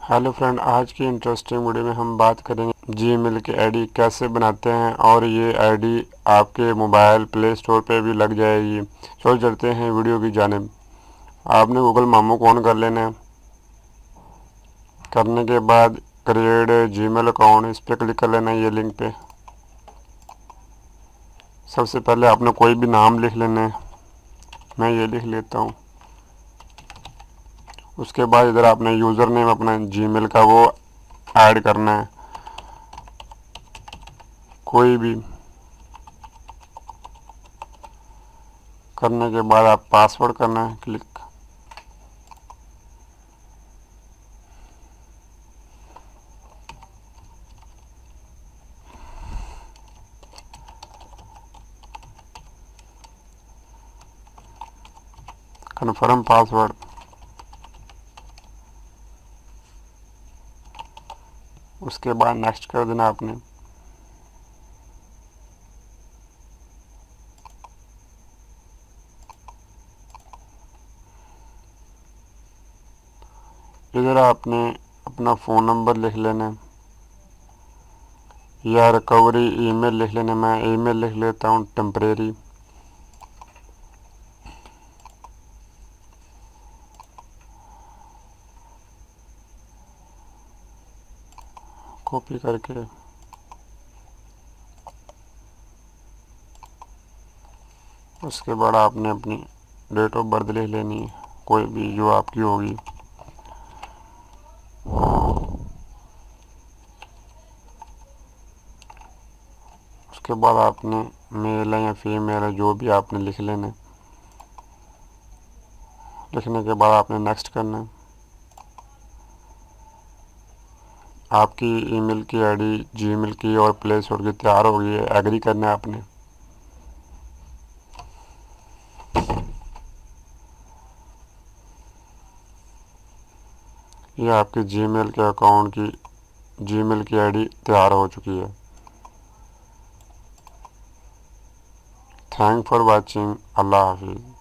Hello friend, आज की interesting video में हम बात करेंगे जीमेल की आईडी कैसे बनाते हैं और ये आईडी आपके मोबाइल प्ले स्टोर पे भी लग जाएगी। चलो चलते हैं वीडियो की जानिब। आपने गूगल मामू को ऑन कर लेना है। करने के बाद क्रिएट जीमेल अकाउंट इस पर क्लिक कर लेना है, ये लिंक पे। सबसे पहले आपने कोई भी नाम लिख लेना है। मैं ये लिख लेता हूँ। उसके बाद इधर आपने यूज़र नेम अपना जीमेल का वो ऐड करना है, कोई भी। करने के बाद आप पासवर्ड करना है क्लिक। Confirm password. उसके बाद नेक्स्ट कर देना आपने। इधर आपने अपना फ़ोन नंबर लिख लेना या रिकवरी ईमेल लिख लेना। मैं ईमेल लिख लेता हूँ टेम्परेरी। कॉपी करके उसके बाद आपने अपनी डेट ऑफ बर्थ लिख लेनी है, कोई भी जो आपकी होगी। उसके बाद आपने मेल है या फीमेल है जो भी आपने लिख लेना। लिखने के बाद आपने नेक्स्ट करना है। आपकी ईमेल की आईडी जीमेल की और प्ले स्टोर की तैयार हो गई है। एग्री करना है आपने। ये आपकी जीमेल के अकाउंट की जीमेल की आईडी तैयार हो चुकी है। Thank for watching. अल्लाह हाफिज़।